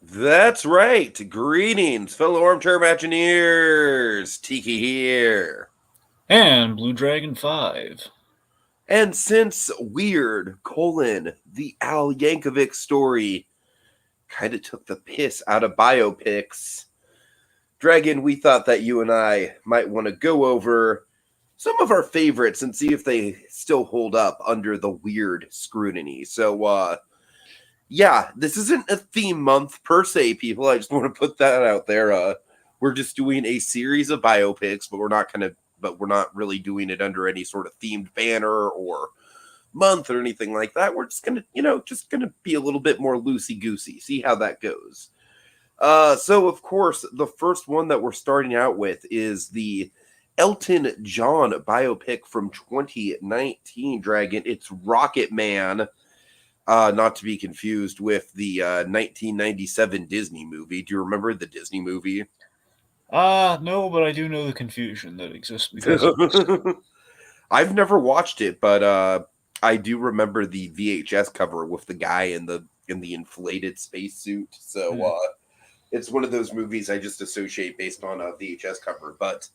That's right. Greetings, fellow armchair Imagineers. Tiki here. And Blue Dragon 5. And since Weird, the Al Yankovic story kind of took the piss out of biopics, Dragon, we thought that you and I might want to go over some of our favorites and see if they still hold up under the weird scrutiny. Yeah, this isn't a theme month per se, people. I just want to put that out there. We're just doing a series of biopics, but we're not really doing it under any sort of themed banner or month or anything like that. We're just gonna be a little bit more loosey goosey. See how that goes. So of course, the first one that we're starting out with is the Elton John biopic from 2019. Dragon. It's Rocketman. Not to be confused with the 1997 Disney movie. Do you remember the Disney movie? No, but I do know the confusion that exists because of this. I've never watched it, but I do remember the VHS cover with the guy in the inflated spacesuit. Hmm. It's one of those movies I just associate based on a VHS cover. But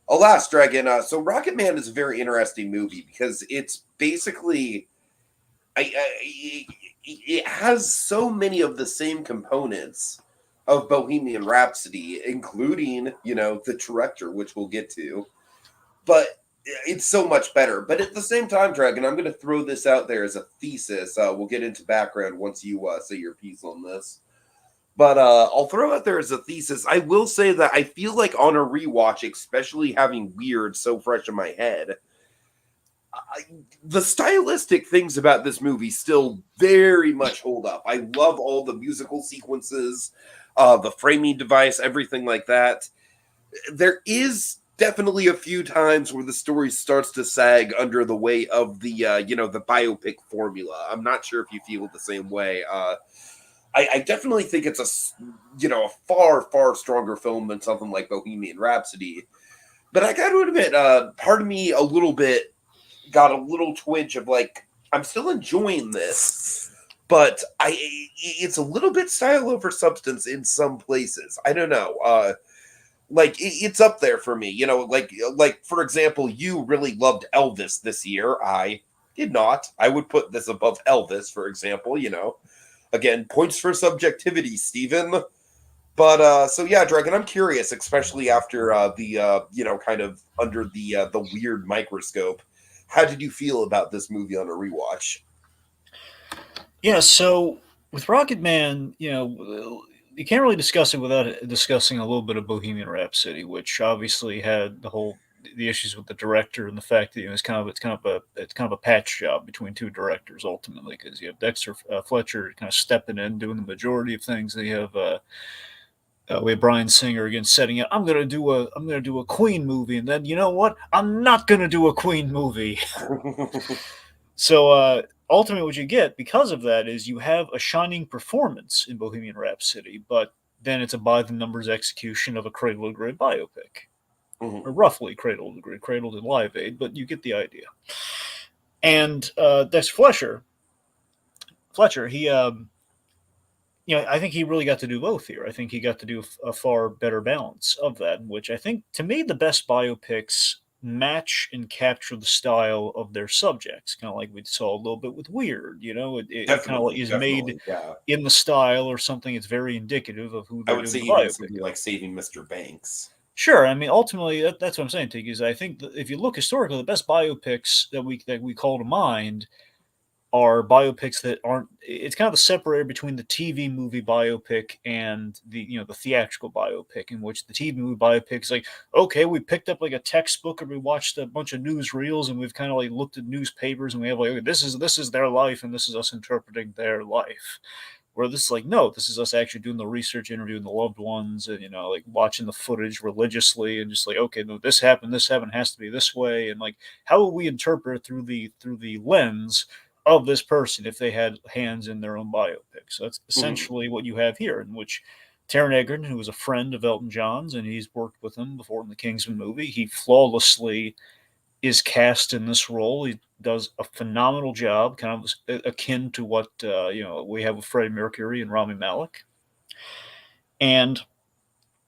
alas, Dragon. So Rocket Man is a very interesting movie because it's basically it has so many of the same components of Bohemian Rhapsody, including the director, which we'll get to. But it's so much better. But at the same time, Dragon, I'm going to throw this out there as a thesis. We'll get into background once you say your piece on this. But I'll throw out there as a thesis. I will say that I feel like on a rewatch, especially having Weird so fresh in my head, the stylistic things about this movie still very much hold up. I love all the musical sequences, the framing device, everything like that. There is definitely a few times where the story starts to sag under the weight of the biopic formula. I'm not sure if you feel the same way. I definitely think it's a far stronger film than something like Bohemian Rhapsody. But I got to admit, part of me a little bit got a little twinge of like, I'm still enjoying this, but it's a little bit style over substance in some places. I don't know. It's up there for me. Like for example, you really loved Elvis this year. I did not. I would put this above Elvis, for example. Again, points for subjectivity, Stephen. But so yeah, Dragon, I'm curious, especially after the kind of under the weird microscope. How did you feel about this movie on a rewatch? Yeah, so with Rocket Man, you can't really discuss it without discussing a little bit of Bohemian Rhapsody, which obviously had the issues with the director and the fact that it's kind of a patch job between two directors ultimately, because you have Dexter Fletcher kind of stepping in doing the majority of things. And you have we have Brian Singer again setting it. I'm gonna do a Queen movie, and then you know what? I'm not gonna do a Queen movie. So ultimately, what you get because of that is you have a shining performance in Bohemian Rhapsody, but then it's a by the numbers execution of a Cradle to Grave biopic, or Mhm. roughly Cradle to Grave, Cradle to Live Aid, but you get the idea. And Dex Fletcher, I think he really got to do both here. I think he got to do a far better balance of that, which I think, to me, the best biopics match and capture the style of their subjects, kind of like we saw a little bit with Weird. It kind of like Definitely, is made definitely, yeah. in the style or something. It's very indicative of who I they're would say doing the even biopic something of. like Saving Mr. Banks. Sure, I mean, ultimately, that's what I'm saying, Tig, is I think that if you look historically, the best biopics that we call to mind are biopics that aren't. It's kind of the separator between the TV movie biopic and the theatrical biopic, in which the TV movie biopic is like, okay, we picked up like a textbook and we watched a bunch of newsreels and we've kind of like looked at newspapers and we have like, okay, this is their life and this is us interpreting their life. Where this is like, no, this is us actually doing the research, interviewing the loved ones, and like watching the footage religiously, and just like, okay, no, this happened, has to be this way, and like, how will we interpret through the lens of this person if they had hands in their own biopic? So that's Mhm. essentially what you have here, in which Taron Egerton, who was a friend of Elton John's, and he's worked with him before in the Kingsman movie, he flawlessly is cast in this role. He does a phenomenal job, kind of akin to what we have with Freddie Mercury and Rami Malek. And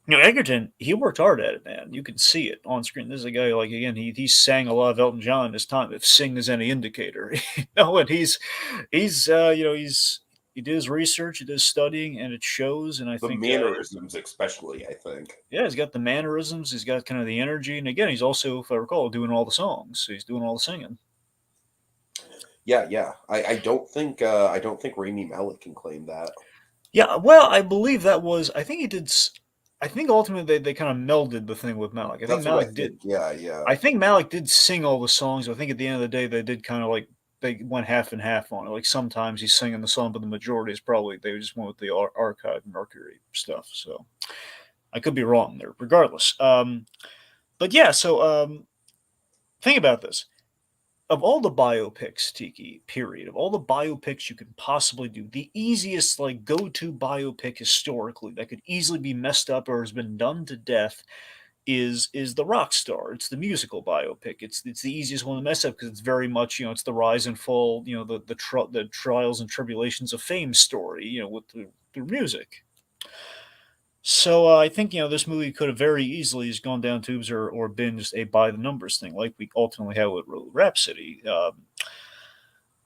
Egerton, he worked hard at it, man. You can see it on screen. This is a guy, like, again, he sang a lot of Elton John in his time, if sing is any indicator. And he did his research, he did his studying, and it shows. And I The think, mannerisms, especially, I think. yeah, he's got the mannerisms, he's got kind of the energy, and again, he's also, if I recall, doing all the songs. So he's doing all the singing. Yeah, yeah. I don't think Rami Malek can claim that. Yeah, well, I believe that was. I think he did. I think ultimately they kind of melded the thing with Malik. I think That's what I Malik did. think. Yeah, yeah. I think Malik did sing all the songs. I think at the end of the day they did kind of like they went half and half on it. Like sometimes he's singing the song, but the majority is probably they just went with the archive Mercury stuff. So I could be wrong there. Regardless, but yeah. So think about this. Of all the biopics, Tiki, period, of all the biopics you can possibly do, the easiest, like, go to biopic historically that could easily be messed up or has been done to death is the rock star. It's the musical biopic. It's the easiest one to mess up because it's very much, it's the rise and fall, the trials and tribulations of fame story, with through music. So I think this movie could have very easily just gone down tubes or been just a by the numbers thing, like we ultimately had with Rhapsody.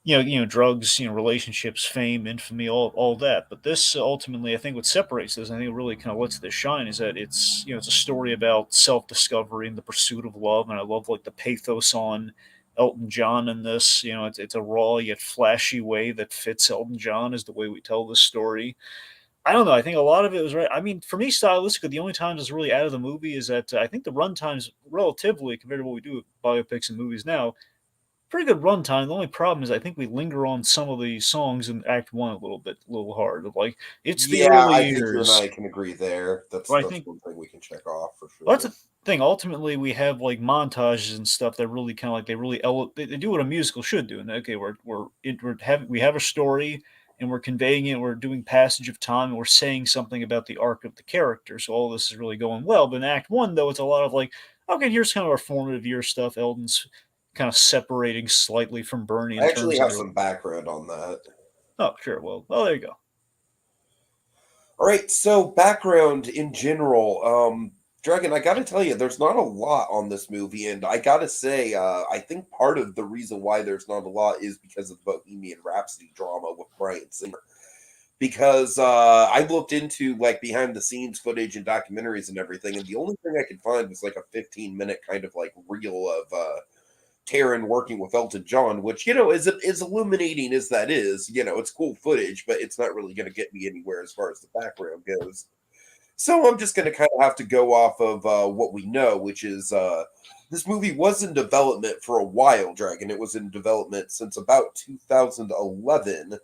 Drugs, relationships, fame, infamy, all that. But this ultimately, I think, what separates this, I think, it really kind of lets this shine, is that it's a story about self discovery and the pursuit of love, and I love like the pathos on Elton John in this. It's a raw yet flashy way that fits Elton John is the way we tell this story. I don't know. I think a lot of it was right. I mean, for me, stylistically, the only time it's really out of the movie is that I think the runtime's relatively compared to what we do with biopics and movies now. Pretty good runtime. The only problem is I think we linger on some of the songs in Act One a little bit, a little hard. Like it's the Yeah, early I think you and years, I can agree there. but I That's think one thing we can check off for well, that's sure. the thing. Ultimately, we have like montages and stuff that really kind of like they do what a musical should do. And okay, we have a story and we're conveying it. We're doing passage of time and we're saying something about the arc of the character. So all this is really going well. But in Act One, though, it's a lot of like, okay, here's kind of our formative year stuff. Eldon's kind of separating slightly from Bernie I in actually terms of have their. some background on that. Oh, sure. Well, there you go. All right, so background in general, Dragon, I gotta tell you, there's not a lot on this movie, and I gotta say, I think part of the reason why there's not a lot is because of the Bohemian Rhapsody drama with Bryan Singer. Because I looked into like behind the scenes footage and documentaries and everything, and the only thing I could find was like a 15-minute kind of like reel of Taron working with Elton John, which is illuminating as that is. It's cool footage, but it's not really going to get me anywhere as far as the background goes. So I'm just going to kind of have to go off of what we know, which is this movie was in development for a while, Dragon. It was in development since about 2011,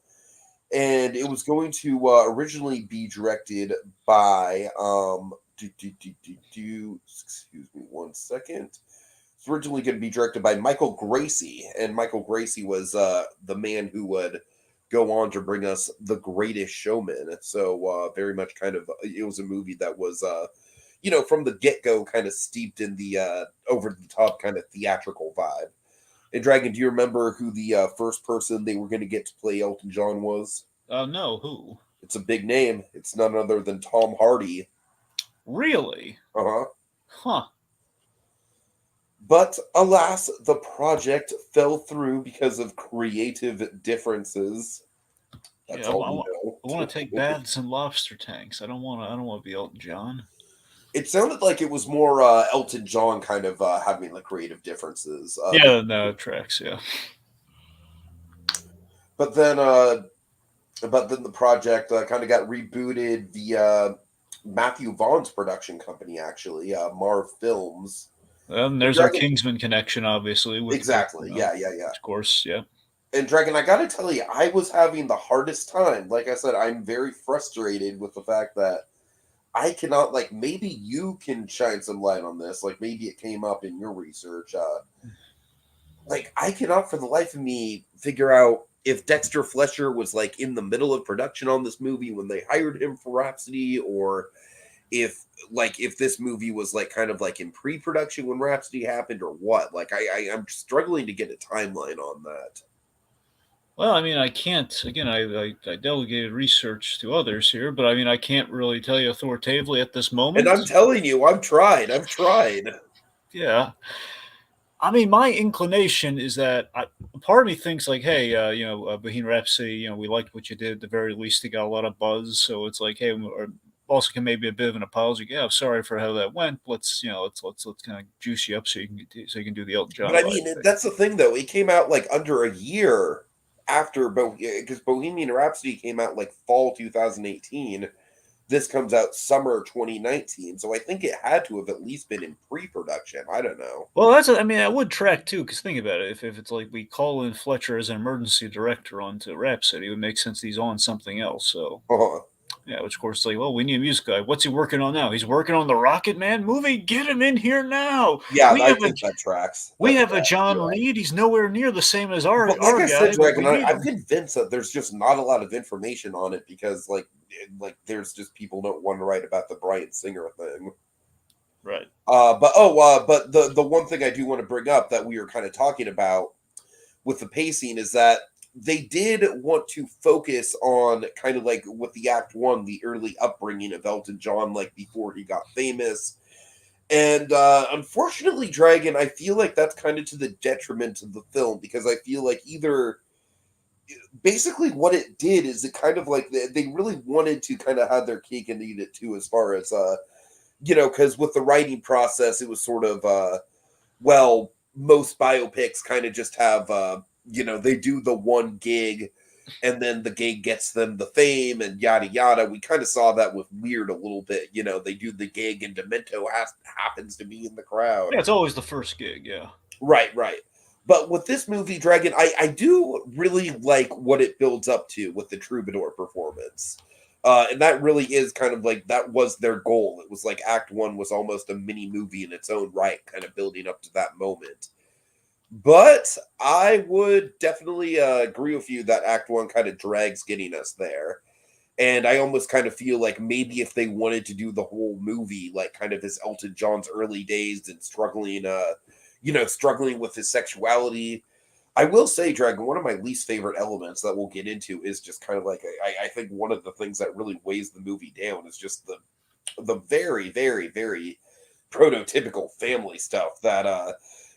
and it was going to originally be directed by excuse me one second. It's originally going to be directed by Michael Gracie, and Michael Gracie was the man who would go on to bring us The Greatest Showman. So very much kind of it was a movie that was from the get go kind of steeped in the over the top kind of theatrical vibe. And Dragon, do you remember who the first person they were going to get to play Elton John was? No, who? It's a big name. It's none other than Tom Hardy. Really? Uh huh. Huh. But alas, the project fell through because of creative differences. Yeah, That's I, all I we want. I want to take know. baths in lobster tanks. I don't want to. I don't want to be Elton John. It sounded like it was more Elton John kind of having the creative differences. Yeah, no, it tracks. Yeah. But then, uh, but then the project kind of got rebooted via Matthew Vaughn's production company, actually, Marv Films. And And there's our Dragon, Kingsman connection, obviously, with exactly, yeah, yeah, yeah. of course, yeah. And Dragon, I gotta tell you, I was having the hardest time. Like I said, I'm very frustrated with the fact that I cannot, like, maybe you can shine some light on this. Like, maybe it came up in your research. Like, I cannot for the life of me figure out if Dexter Fletcher was, like, in the middle of production on this movie when they hired him for Rhapsody, or if this movie was, like, kind of, like, in pre-production when Rhapsody happened, or what. Like, I'm struggling to get a timeline on that. Well, I mean, I can't. Again, I delegated research to others here, but I mean, I can't really tell you authoritatively at this And moment. I'm telling you, I've tried. I've tried. Yeah, I mean, my inclination is that part of me thinks like, hey, Bohemian Rhapsody, we liked what you did. At the very least, it got a lot of buzz, so it's like, hey, or also can maybe a bit of an apology. Yeah, I'm sorry for how that went. Let's kind of juice you up so you can do the Elton But John I mean, biopic. that's the thing, though. It came out like under a year after, because Bohemian Rhapsody came out like fall 2018. This comes out summer 2019. So I think it had to have at least been in pre production. I don't know. Well, I mean, I would track too, because think about it. If it's like we call in Fletcher as an emergency director onto Rhapsody, it would make sense that he's on something else. So, yeah, which of course, like, well, we need a music guy. What's he working on now? He's working on the Rocketman movie. Get him in here now. Yeah, We I have a think that tracks. we That have a tracks. John You're right. Reed. He's nowhere near the same as But like our I said, guy, but we Dragon, need I'm him. convinced that there's just not a lot of information on it because, like there's just people don't want to write about the Bryan Singer thing. Right. But the one thing I do want to bring up that we were kind of talking about with the pacing is that they did want to focus on kind of like with the Act One, the early upbringing of Elton John, like before he got famous. And unfortunately, Dragon, I feel like that's kind of to the detriment of the film because I feel like either basically what it did is it kind of like they really wanted to kind of have their cake and eat it too, as far as because with the writing process, it was sort of well, most biopics kind of just have they do the one gig and then the gig gets them the fame and yada yada. We kind of saw that with Weird a little bit. They do the gig and happens to be in the crowd. Yeah, it's always the first gig. Yeah. Right, right. But with this movie, Dragon, I do really like what it builds up to with the Troubadour performance. And that really is kind of like that was their goal. It was like Act One was almost a mini movie in its own right, kind of building up to that moment. But I would definitely agree with you that Act One kind of drags getting us there. And I almost kind of feel like maybe if they wanted to do the whole movie, like kind of his Elton John's early days and struggling with his sexuality. I will say, Dragon, one of my least favorite elements that we'll get into is just kind of like I think one of the things that really weighs the movie down is just the very, very, very prototypical family stuff that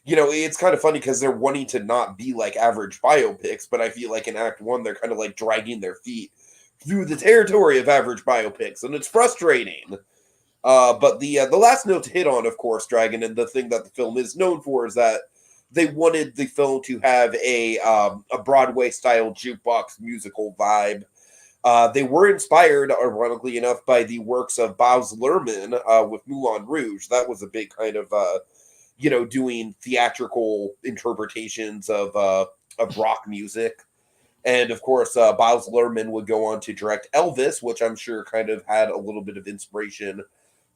it's kind of funny because they're wanting to not be like average biopics, but I feel like in Act One they're kind of like dragging their feet through the territory of average biopics, and it's frustrating. But the last note to hit on, of course, Dragon, and the thing that the film is known for is that they wanted the film to have a Broadway style jukebox musical vibe. They were inspired, ironically enough, by the works of Baz Luhrmann with Moulin Rouge. That was a big kind of doing theatrical interpretations of rock music. And of course, Baz Luhrmann would go on to direct Elvis, which I'm sure kind of had a little bit of inspiration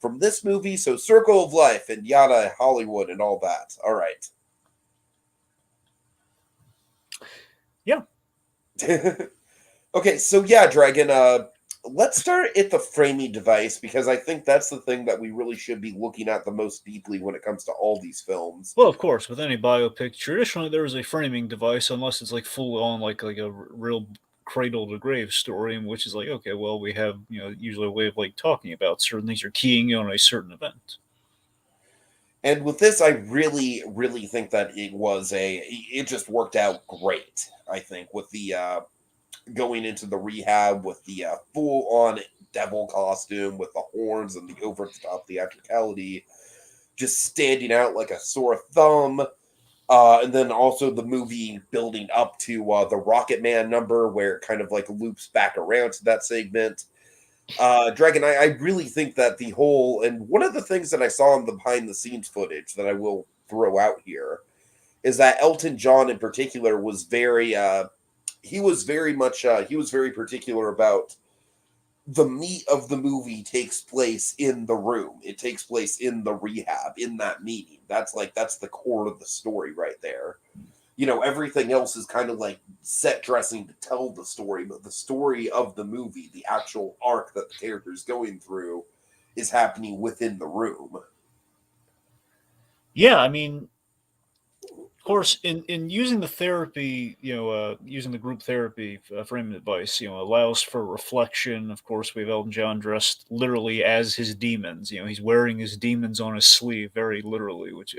from this movie. So, Circle of Life and yada Hollywood and all that. All right. Yeah. Okay, so yeah, Dragon. Let's start at the framing device because I think that's the thing that we really should be looking at the most deeply when it comes to all these films. Well, of course, with any biopic, traditionally there is a framing device, unless it's like full on like a real cradle to grave story, in which is like, okay, well, we have usually a way of like talking about certain things or keying in on a certain event. And with this, I really, really think that it just worked out great. I think with the going into the rehab with the full on devil costume with the horns and the over the top theatricality, just standing out like a sore thumb. And then also the movie building up to the Rocketman number where it kind of like loops back around to that segment. Dragon, I really think that the whole, and one of the things that I saw in the behind the scenes footage that I will throw out here is that Elton John in particular was he was very much, he was very particular about the meat of the movie takes place in the room. It takes place in the rehab, in that meeting. That's the core of the story right there. Everything else is kind of like set dressing to tell the story, but the story of the movie, the actual arc that the character is going through, is happening within the room. Yeah, I mean, course, in using the therapy, using the group therapy framing advice, allows for reflection. Of course, we have Elton John dressed literally as his demons. He's wearing his demons on his sleeve, very literally, which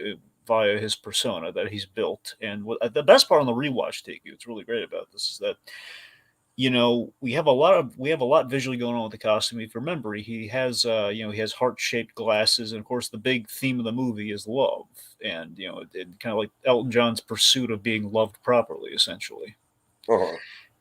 via his persona that he's built. And the best part on the rewatch, Tiki, what's really great about this is that we have a lot visually going on with the costume. If you remember, he has he has heart shaped glasses, and of course the big theme of the movie is love, and it kind of like Elton John's pursuit of being loved properly, essentially. Uh-huh.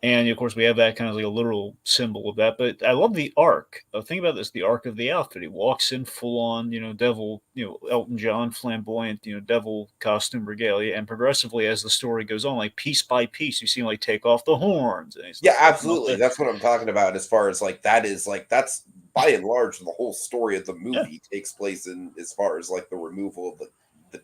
And of course, we have that kind of like a literal symbol of that. But I love the arc. Think about this: the arc of the outfit. He walks in full on, devil, Elton John, flamboyant, devil costume regalia, and progressively as the story goes on, like piece by piece, you see him like take off the horns, and he's Yeah, like taking off absolutely. the That's what I'm talking about as far as like that is like that's by and large the whole story of the yeah. movie takes place in as far as like the removal of the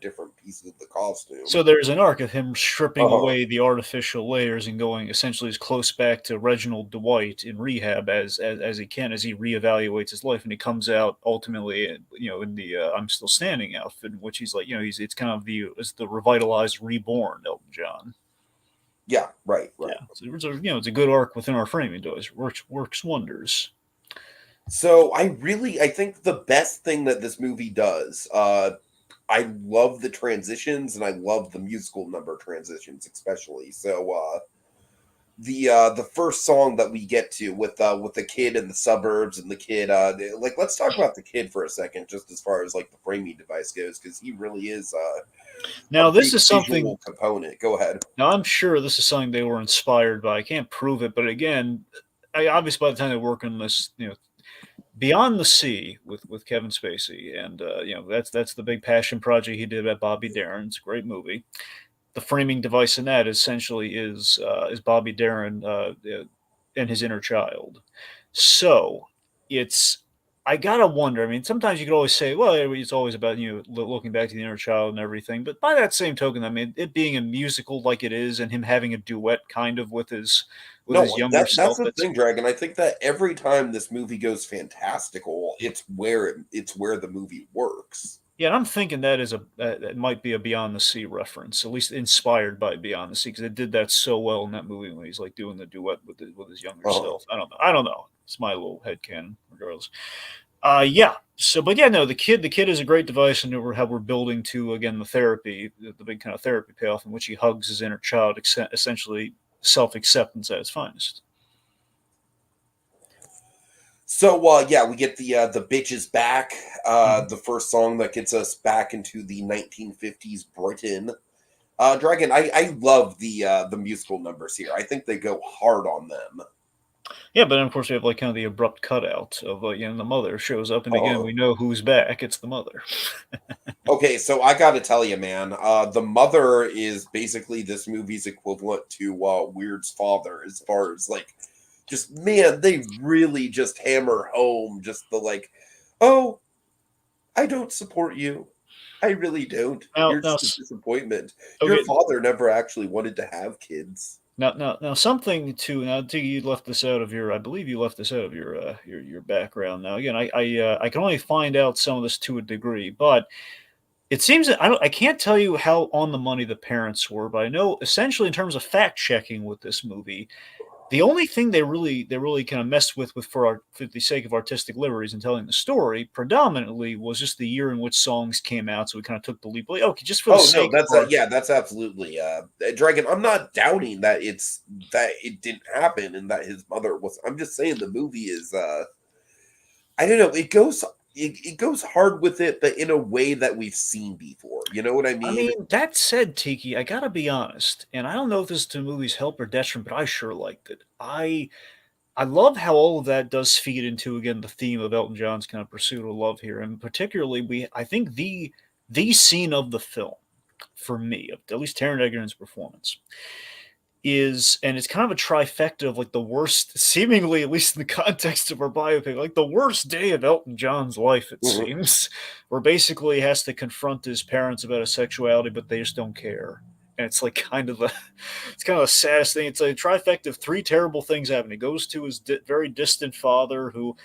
different pieces of the costume. So there's an arc of him stripping Uh-huh. away the artificial layers and going essentially as close back to Reginald Dwight in rehab as he can as he reevaluates his life, and he comes out ultimately, in the "I'm Still Standing" outfit, in which he's like, it's kind of the revitalized, reborn Elton John. Yeah, right, right. Yeah, so it's a good arc within our framing. Does works wonders. So I think the best thing that this movie does, I love the transitions and I love the musical number transitions especially. So the first song that we get to with the kid in the suburbs and the kid like let's talk about the kid for a second just as far as like the framing device goes because he really is a Now this big is something. visual component. Go ahead. Now I'm sure this is something they were inspired by. I can't prove it, but again, obviously by the time they work on this, Beyond the Sea with Kevin Spacey, and that's the big passion project he did at Bobby Darin. It's a great movie. The framing device in that essentially is Bobby Darin and his inner child. So it's I gotta wonder. I mean, sometimes you could always say, well, it's always about looking back to the inner child and everything. But by that same token, I mean, it being a musical like it is, and him having a duet kind of with his No, younger that's self. the That's thing, Dragon. I think that every time this movie goes fantastical, it's where the movie works. Yeah, and I'm thinking that is that might be a Beyond the Sea reference, at least inspired by Beyond the Sea, because it did that so well in that movie when he's like doing the duet with his younger Uh, self. I don't know. I don't know. It's my little headcanon, regardless. Yeah. So, but yeah, no, the kid is a great device, and how we're building to again the therapy, the big kind of therapy payoff in which he hugs his inner child, essentially self acceptance at its finest. so yeah, we get the bitches back. Mhm. The first song that gets us back into the 1950s Britain. Dragon, I love the musical numbers here. I think they go hard on them. Yeah, but then of course we have like kind of the abrupt cutout of the mother shows up, and again Uh, we know who's back. It's the mother. okay, so I got to tell you, man, the mother is basically this movie's equivalent to Weird's father, as far as like, just man, they really just hammer home just the like, oh, I don't support you. I really don't. Now, You're now, just a disappointment. Your okay. father never actually wanted to have kids. Now, something to now. You left this out of your. I believe you left this out of your background. Now, again, I can only find out some of this to a degree, but it seems that I can't tell you how on the money the parents were, but I know essentially in terms of fact checking with this movie, the only thing they really kind of messed with for the sake of artistic liberties and telling the story predominantly was just the year in which songs came out. So we kind of took the leap. Like, okay, just for the Oh no, sake that's of our yeah, that's absolutely Dragon. I'm not doubting that it didn't happen and that his mother was. I'm just saying the movie is I don't know. It goes hard with it, but in a way that we've seen before. You know what I I mean? mean, that said, Tiki, I gotta be honest, and I don't know if this is to the movie's help or detriment, but I sure liked it. I love how all of that does feed into again the theme of Elton John's kind of pursuit of love here, and particularly I think the scene of the film for me, at least Taron Egerton's performance, is, and it's kind of a trifecta of like the worst, seemingly at least in the context of our biopic, like the worst day of Elton John's life, it Mhm. seems, where basically he has to confront his parents about his sexuality, but they just don't care. And it's like kind of it's kind of the saddest thing. It's a trifecta of three terrible things happen. He goes to his very distant father, who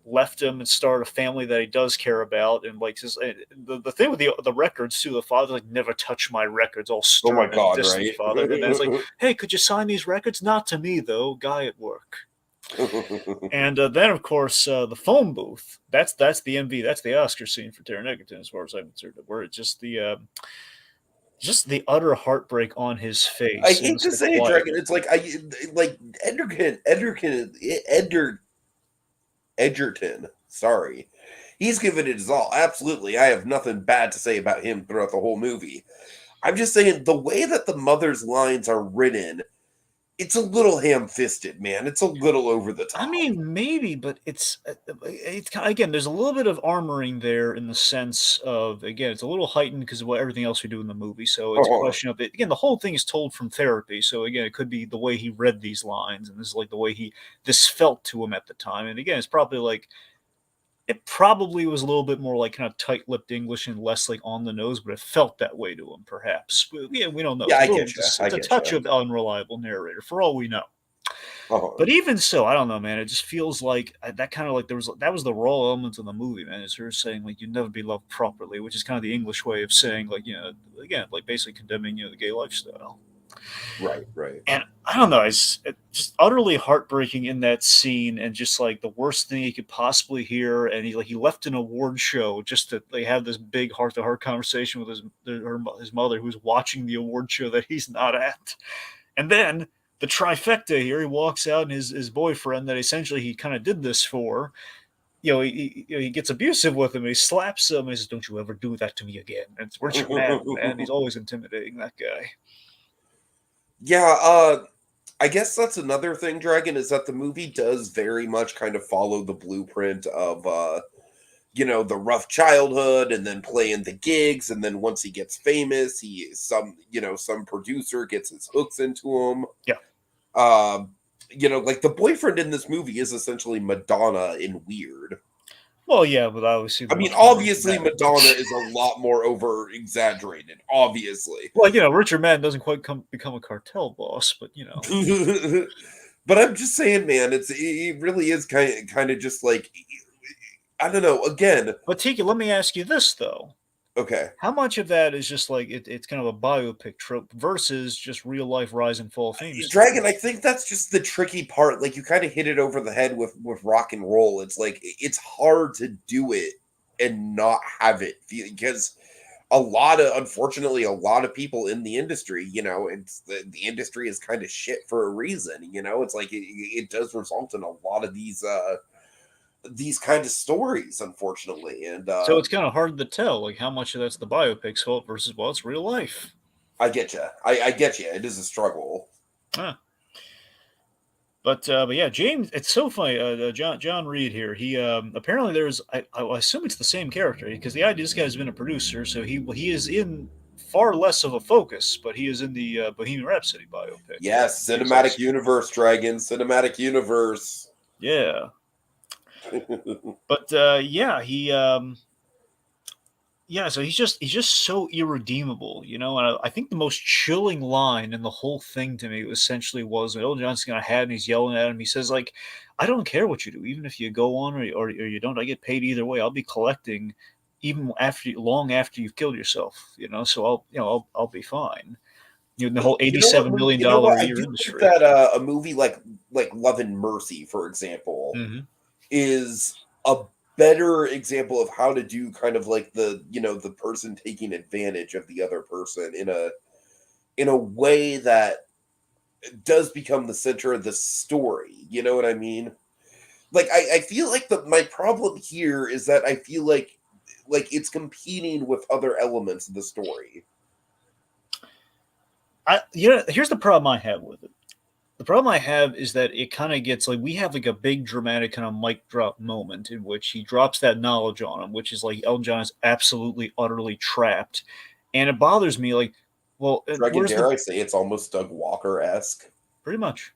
left him and started a family that he does care about, and like the thing with the records too. The father like never touch my records, all Oh my stern and god, distant right? father, and then it's like, hey, could you sign these records? Not to me though, guy at work. And then, of course, the phone booth. That's the MV. That's the Oscar scene for Taron Egerton, as far as I'm concerned. Where it's just the utter heartbreak on his I face and hate to the say it, quiet. Dragon. It's like like Edgerton. Sorry, he's given it his all. Absolutely, I have nothing bad to say about him throughout the whole movie. I'm just saying the way that the mother's lines are written, it's a little ham-fisted, man. It's a little over the I top. mean, maybe, but again. There's a little bit of armoring there in the sense of, again, it's a little heightened because of what everything else we do in the movie. So it's a question of it. Again, the whole thing is told from therapy. So again, it could be the way he read these lines, and this is like the way this felt to him at the time. And again, it's probably like it probably was a little bit more like kind of tight-lipped English and less like on the nose, but it felt that way to him, perhaps. Yeah, we don't know. Yeah, It's a I little, get you. I it's a get touch you. of unreliable narrator, for all we know. Uh-huh. But even so, I don't know, man. It just feels like that kind of like that was the raw elements of the movie, man. It's her saying like you'd never be loved properly, which is kind of the English way of saying like again like basically condemning the gay lifestyle. Right, right. And I don't know, it's just utterly heartbreaking in that scene, and just like the worst thing he could possibly hear. And he left an award show just to like have this big heart to heart conversation with his mother, who's watching the award show that he's not at. And then the trifecta here, he walks out, and his boyfriend that essentially he kind of did this for, he gets abusive with him. He slaps him and he says, "Don't you ever do that to me again." And it's Richard Madden, man. He's always intimidating, that guy. Yeah, I guess that's another thing, Dragon, is that the movie does very much kind of follow the blueprint of the rough childhood and then playing the gigs, and then once he gets famous, some producer gets his hooks into him. Yeah. Like the boyfriend in this movie is essentially Madonna in weird. Well, yeah, but obviously I mean, much more obviously dramatic. Madonna is a lot more over exaggerated, obviously. Well, Richard Madden doesn't quite become a cartel boss, but But I'm just saying, man, it really is kind of just like, I don't know. Again, But Tiki, let me ask you this though: okay, how much of that is just like it's kind of a biopic trope versus just real life rise and fall of fame Dragon. I stories? think that's just the tricky part. Like you kind of hit it over the head with rock and roll. It's like it's hard to do it and not have it feel, because unfortunately, a lot of people in the industry, it's the industry is kind of shit for a reason. It's like it does result in a lot of these kind of stories, unfortunately. And So it's kind of hard to tell, like how much of that's the biopic's fault versus it's real life. I get you. I get you. It is a struggle. Huh. But yeah, James. It's so funny. John Reed here. He apparently there's. I assume it's the same character because the idea this guy's been a producer, so he is in far less of a focus, but he is in the Bohemian Rhapsody biopic. Yes, He's cinematic also, universe, Dragon, cinematic universe. yeah. But yeah, so he's just so irredeemable, And I think the most chilling line in the whole thing to me essentially was when Elton John's got a hat and he's yelling at him. He says like, "I don't care what you do, even if you go on or you don't. I get paid either way. I'll be collecting, even long after you've killed yourself. So I'll be fine. The whole You know what? $87 million You know what? a I year do think industry." that a movie like Love and Mercy, for example, Hmm. is a better example of how to do kind of like the person taking advantage of the other person in a way that does become the center of the story. You know what I mean? Like I feel like my problem here is that I feel like it's competing with other elements of the story. Here's the problem I have with it. The problem I have is that it kind of gets like we have like a big dramatic kind of mic drop moment in which he drops that knowledge on him, which is like Elton John is absolutely utterly trapped, and it bothers me. Like, well, Dragon, where's dare the I say it's almost Doug Walker esque. pretty much?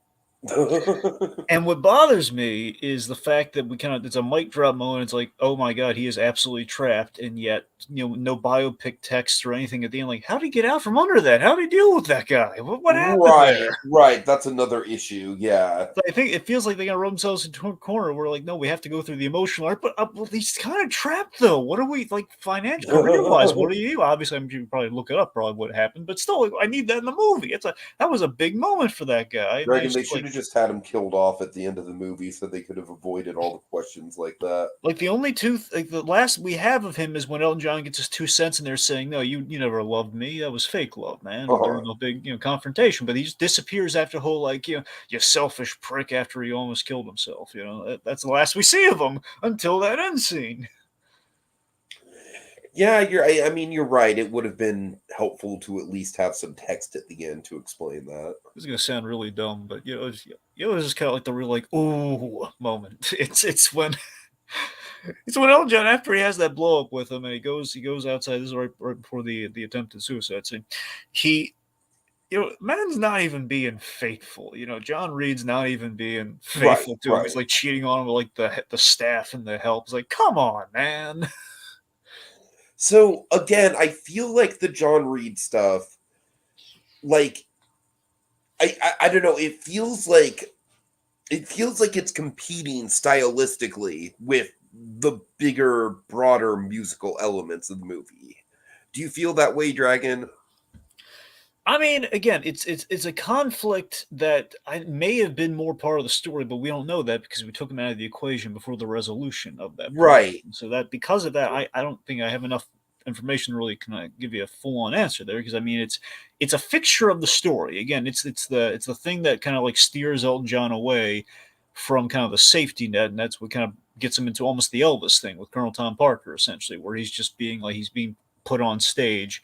And what bothers me is the fact that we kind of it's a mic drop moment. It's like, oh my god, he is absolutely trapped, and yet no biopic text or anything at the end. Like, how did he get out from under that? How did he deal with that guy? What happened Right, there? right. That's another issue. Yeah. So I think it feels like they gotta rub themselves into a corner. We're like, no, we have to go through the emotional arc, but well, he's kind of trapped though. What are we like financial career wise? What do you? Obviously, I'm you probably look it up, probably what happened, but still, like, I need that in the movie. That was a big moment for that guy, and Dragon, there's they should like have just had him killed off at the end of the movie so they could have avoided all the questions like that. Like the only two, like the last we have of him is when Elton John gets his 2 cents in there saying, "No, you never loved me. That was fake love, man." There was Uh-huh. no big confrontation, but he just disappears after the whole like you selfish prick after he almost killed himself. That's the last we see of him until that end scene. Yeah, I mean, you're right. It would have been helpful to at least have some text at the end to explain that. This is gonna sound really dumb, but it's just kind of like the real like ooh moment. It's when Elton John after he has that blow up with him and he goes outside. This is right before the attempted suicide scene. He man's not even being faithful. John Reed's not even being Right, faithful to him. He's right. like cheating on him with like the staff and the help. It's like, come on, man. So again, I feel like the John Reed stuff, like I don't know, it feels like it's competing stylistically with the bigger, broader musical elements of the movie. Do you feel that way, Dragon? I mean, again, it's a conflict that may have been more part of the story, but we don't know that because we took him out of the equation before the resolution of that problem. Right. So that because of that, I don't think I have enough information to really kind of give you a full on answer there because I mean it's a fixture of the story. Again, it's the thing that kind of like steers Elton John away from kind of the safety net, and that's what kind of gets him into almost the Elvis thing with Colonel Tom Parker, essentially, where he's just being like he's being put on stage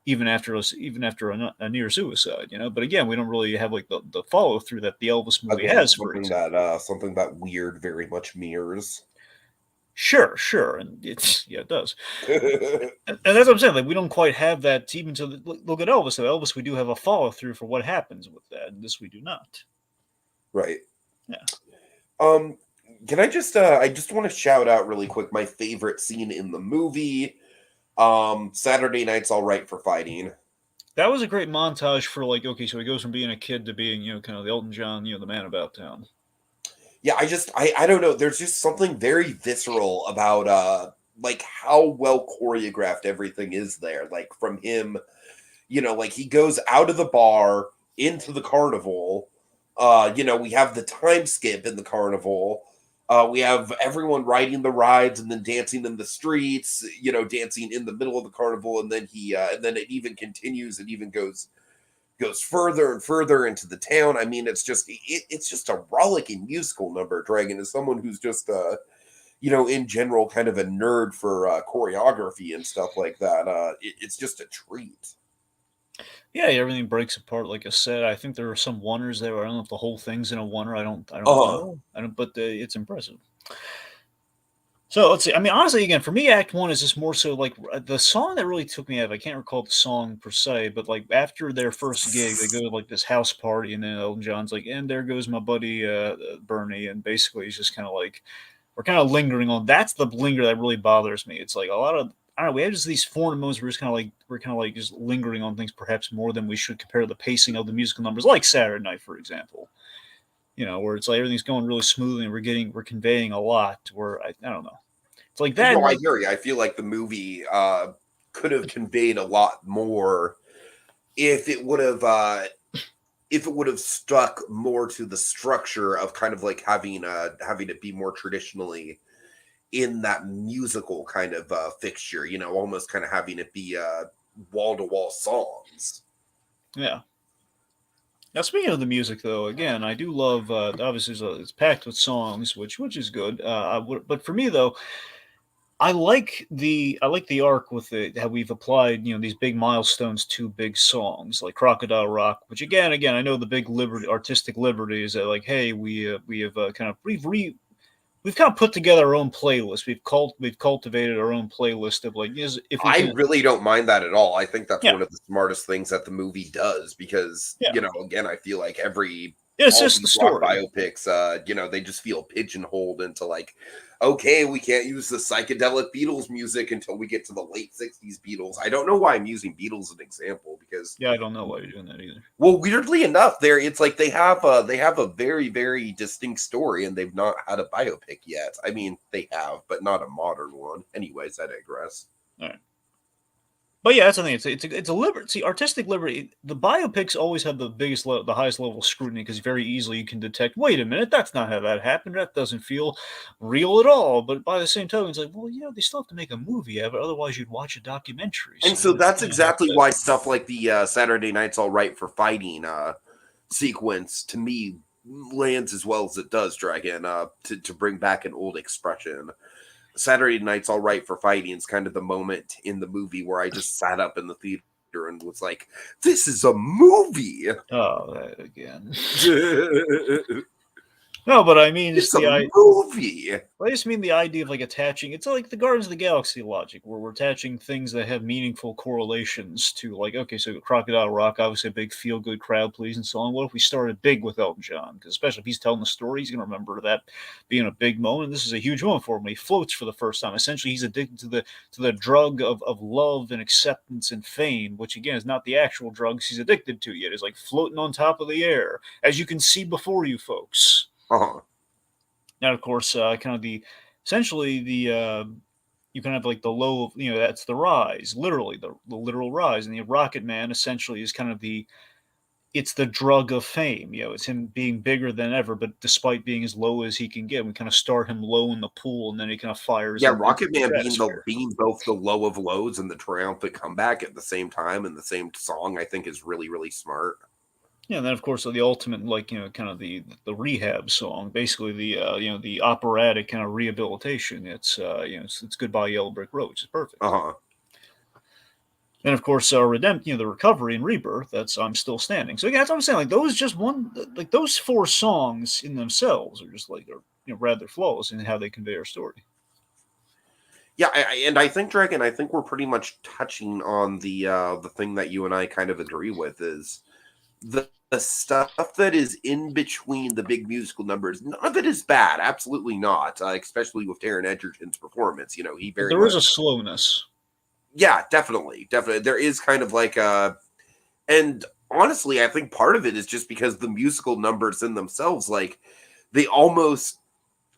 even after a near suicide. But again, we don't really have like the follow through that the Elvis movie Again, has, for something that example. something that Weird very much mirrors. Sure, and it does, and that's what I'm saying. Like we don't quite have that even to look at Elvis. So Elvis, we do have a follow through for what happens with that, and this we do not. Right. Yeah, Um, can I just want to shout out really quick my favorite scene in the movie. Saturday Night's All Right for Fighting. that was a great montage for like okay, so he goes from being a kid to being kind of the Elton John, the man about town. Yeah, I don't know. There's just something very visceral about like how well choreographed everything is there. Like from him, like he goes out of the bar into the carnival. We have the time skip in the carnival. We have everyone riding the rides and then dancing in the streets, dancing in the middle of the carnival, and then it even continues, it even goes further and further into the town. I mean, it's just a rollicking musical number. Dragon is someone who's just in general kind of a nerd for choreography and stuff like that. It's just a treat. Yeah, everything breaks apart like I said. I think there are some oneers there. I don't know if the whole thing's in a oneer. I don't Uh know. I don't, but it's impressive. So let's see. I mean, honestly, again, for me, Act One is just more so like the song that really took me out. I can't recall the song per se, but like after their first gig, they go to like this house party, and then Elton John's like, "And there goes my buddy Bernie," and basically he's just kind of like we're kind of lingering on. That's the linger that really bothers me. It's like a lot of I don't know. We have just these foreign moments. We're kind of like just lingering on things perhaps more than we should compare to the pacing of the musical numbers, like Saturday Night, for example. Where it's like everything's going really smoothly and we're conveying a lot. Where I don't know. It's like that. no, And I like hear you. I feel like the movie could have conveyed a lot more if it would have stuck more to the structure of kind of like having it be more traditionally in that musical kind of fixture, almost kind of having it be wall to wall songs. yeah. Now speaking of the music, though, again, I do love. Obviously, it's packed with songs, which is good. But for me, though, I like the arc with how we've applied these big milestones to big songs like Crocodile Rock, which again I know the big artistic liberty is that like hey we have kind of we've kind of put together our own playlist. We've cultivated our own playlist of like if we I can really don't mind that at all. I think that's yeah one of the smartest things that the movie does because, yeah again, I feel like It's all just the these rock story. biopics, they just feel pigeonholed into like, okay, we can't use the psychedelic Beatles music until we get to the late 60s Beatles. I don't know why I'm using Beatles as an example because, Yeah, I don't know why you're doing that either. well, weirdly enough, it's like they have a very, very distinct story and they've not had a biopic yet. I mean, they have, but not a modern one. Anyways, I digress. All right. But yeah, that's the thing. It's a liberty. See, artistic liberty. The biopics always have the the highest level of scrutiny because very easily you can detect. Wait a minute, that's not how that happened. That doesn't feel real at all. But by the same token, it's like, well, they still have to make a movie. But otherwise, you'd watch a documentary. And So so you that's kind of have exactly to. why stuff like the Saturday Night's All Right for Fighting sequence to me lands as well as it does, Dragon. To bring back an old expression, Saturday Night's All Right for Fighting is kind of the moment in the movie where I just sat up in the theater and was like, "This is a movie." Oh, that again. No, but I mean, It's a movie. I just mean the idea of like attaching. It's like the Guardians of the Galaxy logic, where we're attaching things that have meaningful correlations to, like, okay, so Crocodile Rock, obviously a big feel good crowd please and so on. What if we started big with Elton John? Because especially if he's telling the story, he's going to remember that being a big moment. This is a huge moment for him. He floats for the first time. Essentially, he's addicted to the drug of love and acceptance and fame, which again is not the actual drugs he's addicted to yet. It's like floating on top of the air, as you can see before you, folks. Uh-huh. And of course, kind of essentially you kind of like the low, that's the rise, literally the literal rise. And the Rocketman essentially is kind of it's the drug of fame. It's him being bigger than ever, but despite being as low as he can get, we kind of start him low in the pool, and then he kind of fires Yeah, up into Rocket the Man stratosphere. being both the low of lows and the triumphant comeback at the same time in the same song, I think is really, really smart. Yeah, and then of course the ultimate, like, kind of the rehab song, basically the operatic kind of rehabilitation. It's it's Goodbye Yellow Brick Road, which is perfect. Uh-huh. And of course, the recovery and rebirth. That's I'm Still Standing. So yeah, that's what I'm saying. Like those, just one, like those four songs in themselves are just like rather flawless in how they convey our story. Yeah, and I think Dragon, I think we're pretty much touching on the thing that you and I kind of agree with is the stuff that is in between the big musical numbers. None of it is bad, absolutely not. Especially with Taron Egerton's performance, he But very there is much. a slowness. Yeah, definitely, definitely. There is kind of like and honestly, I think part of it is just because the musical numbers in themselves, like they almost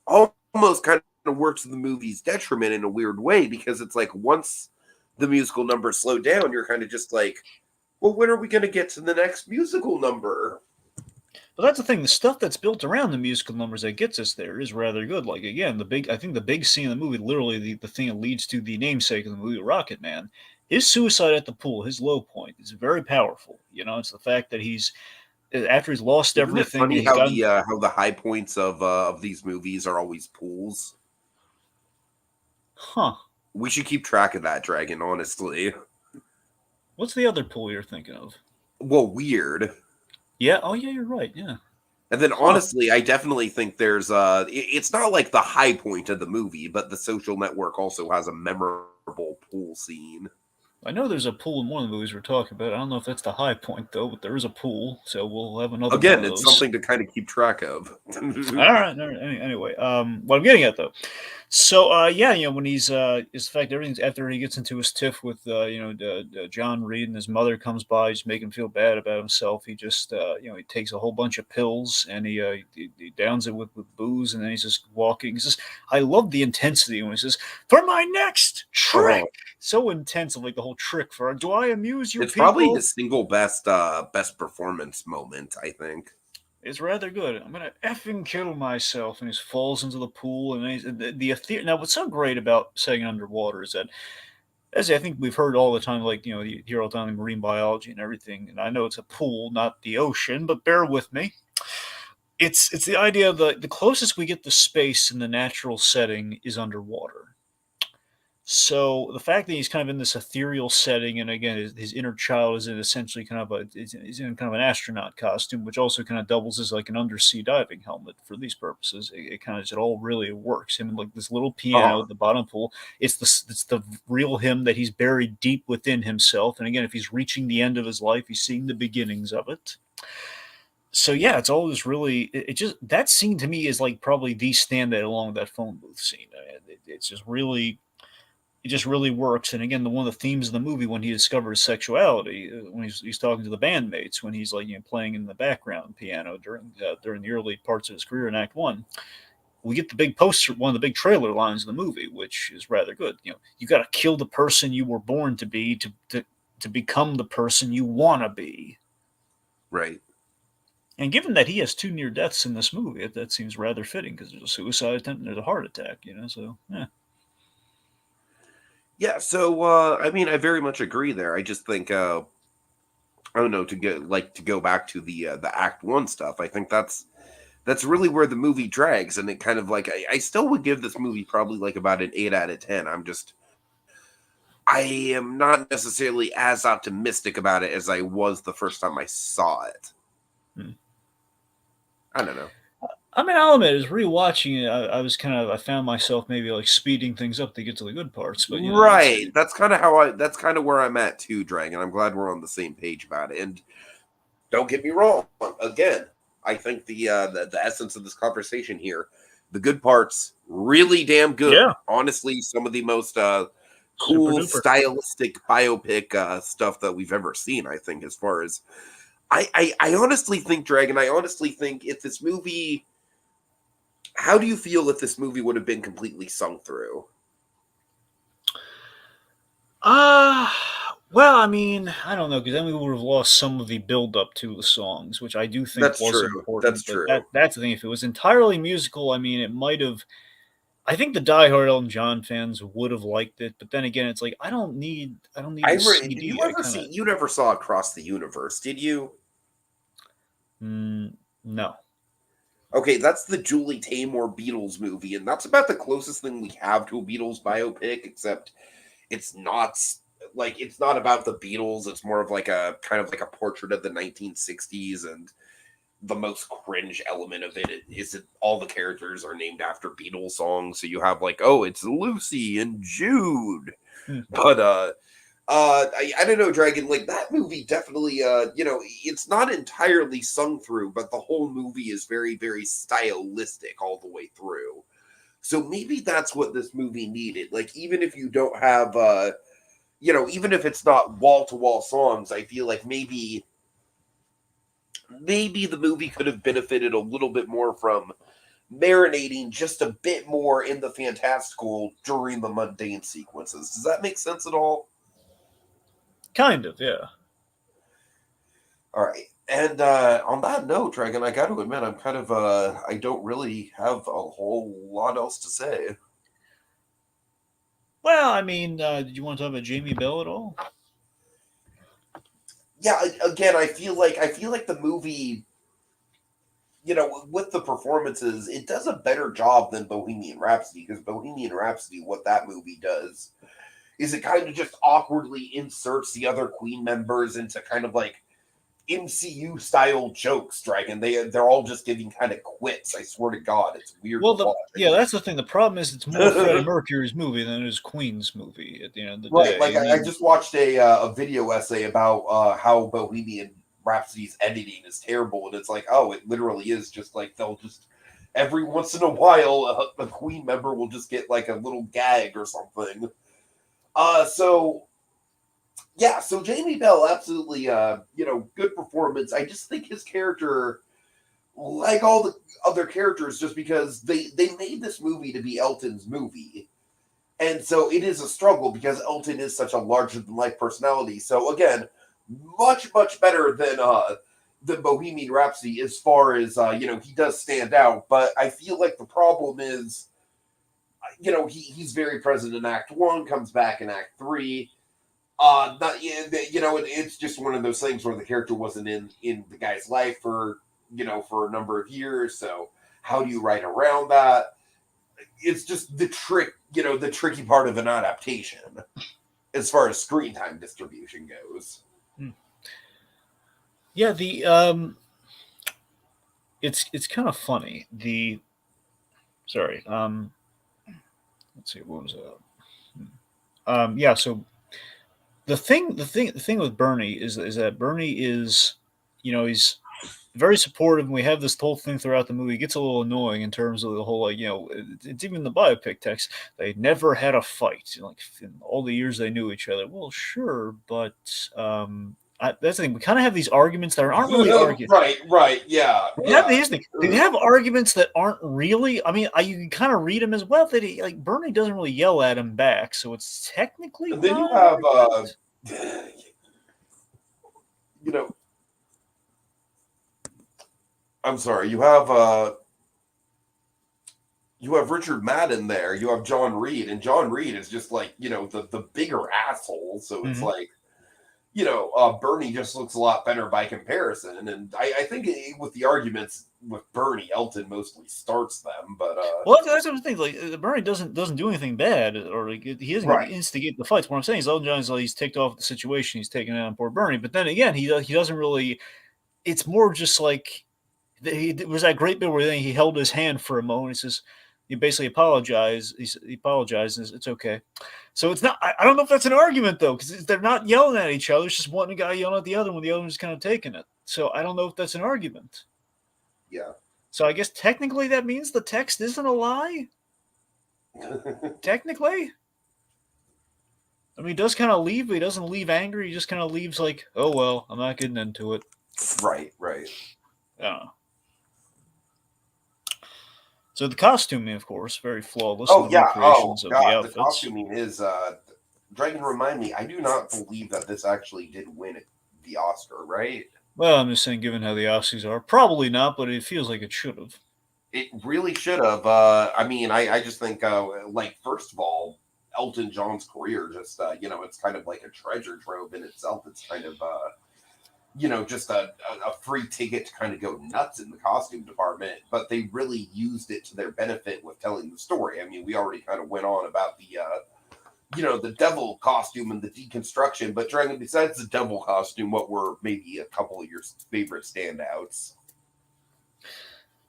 kind of works to the movie's detriment in a weird way because it's like once the musical numbers slow down, you're kind of just like, well, when are we going to get to the next musical number? But that's the thing. The stuff that's built around the musical numbers that gets us there is rather good. Like again, I think the big scene in the movie, literally the thing that leads to the namesake of the movie, Rocket Man, his suicide at the pool, his low point, is very powerful. It's the fact that he's after he's lost Isn't it everything and funny he's got how the high points of these movies are always pools? huh. We should keep track of that, Dragon. Honestly, What's the other pool you're thinking of? well, weird. Yeah. Oh, yeah. You're right. Yeah. And then Huh. honestly, I definitely think there's it's not like the high point of the movie, but The Social Network also has a memorable pool scene. I know there's a pool in one of the movies we're talking about. I don't know if that's the high point though, but there is a pool, so we'll have another one Again, of it's those. something to kind of keep track of. All right. Anyway, what I'm getting at though, so yeah, when he's is the fact everything's after he gets into his tiff with John Reed and his mother comes by, just make him feel bad about himself. He just he takes a whole bunch of pills and he downs it with booze, and then he's just walking. He says, I love the intensity when he says, "For my next Uh-huh. trick," so intense of like the whole trick for. Do I amuse you It's probably people? his single best performance moment, I think. It's rather good. I'm gonna effing kill myself, and he just falls into the pool. And now, what's so great about saying underwater is that, as I think we've heard all the time, like you hear all the time in marine biology and everything. And I know it's a pool, not the ocean, but bear with me. It's the idea of the closest we get to space in the natural setting is underwater. So the fact that he's kind of in this ethereal setting, and again, his inner child is in essentially kind of is in kind of an astronaut costume, which also kind of doubles as like an undersea diving helmet for these purposes. It all really works. Him and like this little piano Uh-huh. at the bottom pool. It's the real him that he's buried deep within himself. And again, if he's reaching the end of his life, he's seeing the beginnings of it. So yeah, it's all just really it just that scene to me is like probably the standout along with that phone booth scene. It's just really it just really works. And again, one of the themes of the movie when he discovers sexuality, when he's talking to the bandmates, when he's like playing in the background piano during the early parts of his career in Act One, we get the big poster, one of the big trailer lines of the movie, which is rather good. You got to kill the person you were born to be to become the person you want to be. Right. And given that he has two near deaths in this movie, that seems rather fitting because there's a suicide attempt and there's a heart attack. So yeah. Yeah, so I mean, I very much agree there. I just think I don't know, to go back to the Act One stuff. I think that's really where the movie drags, and it kind of like I still would give this movie probably like about an 8 out of 10. I am not necessarily as optimistic about it as I was the first time I saw it. Hmm. I don't know. I mean, I'll admit, as rewatching it, I found myself maybe like speeding things up to get to the good parts, but Right. That's kind of where I'm at too, Dragon. I'm glad we're on the same page about it. And don't get me wrong. Again, I think the essence of this conversation here, the good parts, really damn good. yeah, Honestly, some of the most super cool, duper. stylistic biopic stuff that we've ever seen. I think, as far as I honestly think, Dragon. I honestly think if this movie, how do you feel if this movie would have been completely sung through? Uh well, I mean, I don't know because then we would have lost some of the build up to the songs, which I do think That's was true. That's important. But true. that's the thing. If it was entirely musical, I mean, it might have. I think the diehard Elton John fans would have liked it, but then again, it's like I don't need the Did CD. you I ever kind see? of You never saw Across the Universe, did you? no. Okay, that's the Julie Taymor Beatles movie, and that's about the closest thing we have to a Beatles biopic, except it's not it's not about the Beatles. It's more of like a kind of like a portrait of the 1960s, and the most cringe element of it is that all the characters are named after Beatles songs. So you have like, oh, it's Lucy and Jude, Hmm. but I don't know, Dragon. Like that movie, definitely. It's not entirely sung through, but the whole movie is very, very stylistic all the way through. So maybe that's what this movie needed. Like, even if you don't have, even if it's not wall to wall songs, I feel like maybe the movie could have benefited a little bit more from marinating just a bit more in the fantastical during the mundane sequences. Does that make sense at all? Kind of, yeah. All right. And on that note, Dragon, I got to admit, I'm kind of I don't really have a whole lot else to say. Well, I mean, did you want to talk about Jamie Bell at all? Yeah, again, I feel like the movie, with the performances, it does a better job than Bohemian Rhapsody, because Bohemian Rhapsody, what that movie does is it kind of just awkwardly inserts the other Queen members into kind of like MCU style jokes, Dragon. They're all just giving kind of quits. I swear to God, it's weird to Well, watch. I yeah, think. that's the thing. The problem is it's more Freddie Mercury's movie than it is Queen's movie at the end of the Right, like day. I I mean, just watched a video essay about how Bohemian Rhapsody's editing is terrible, and it's like, oh, it literally is just like they'll just every once in a while a Queen member will just get like a little gag or something. So yeah, so Jamie Bell absolutely, good performance. I just think his character, like all the other characters, just because they made this movie to be Elton's movie. And so it is a struggle because Elton is such a larger than life personality. So again, much better than Bohemian Rhapsody as far as he does stand out. But I feel like the problem is, he's very present in Act One, comes back in Act Three. Not it's just one of those things where the character wasn't in the guy's life for a number of years. So how do you write around that? It's just the tricky part of an adaptation as far as screen time distribution goes. yeah, the it's kind of funny. The sorry, let's see, what was it? Yeah, so the thing with Bernie is that Bernie is, he's very supportive, and we have this whole thing throughout the movie. It gets a little annoying in terms of the whole, like, it's even the biopic text. They never had a fight, like in all the years they knew each other. Well, sure, but that's the thing. We kind of have these arguments that aren't really arguments. Right, yeah, yeah. They have arguments that aren't really. I mean, you can kind of read them as well. That like Bernie doesn't really yell at him back, so it's technically And then you not have, an argument. you know, I'm sorry, you have Richard Madden there, you have John Reed, and John Reed is just like, the bigger asshole. So it's like, Bernie just looks a lot better by comparison. And I think with the arguments with Bernie, Elton mostly starts them. But well, that's what I'm thinking. Like Bernie doesn't do anything bad, or like, he doesn't right, instigate the fights. What I'm saying is Elton John's like, he's ticked off the situation. He's taking it on poor Bernie. But then again, he doesn't really. It's more just like it was that great bit where he held his hand for a moment. He says, he basically apologized. He apologized. It's okay. So it's not. I don't know if that's an argument though, because they're not yelling at each other. It's just one guy yelling at the other when the other one's kind of taking it. So I don't know if that's an argument. yeah. So I guess technically that means the text isn't a lie. Technically. I mean, he does kind of leave, but he doesn't leave angry. He just kind of leaves like, oh well, I'm not getting into it. Right. I don't know. So the costuming, of course, very flawless. Oh the yeah. recreations Oh of the god, outfits. the costuming is. Dragon, remind me. I do not believe that this actually did win the Oscar, right? Well, I'm just saying, given how the Oscars are, probably not, but it feels like it should have. It really should have. I mean, I just think, first of all, Elton John's career just, it's kind of like a treasure trove in itself. It's kind of, just a free ticket to kind of go nuts in the costume department, but they really used it to their benefit with telling the story. I mean, we already kind of went on about the devil costume and the deconstruction, but Dragon, besides the devil costume, what were maybe a couple of your favorite standouts?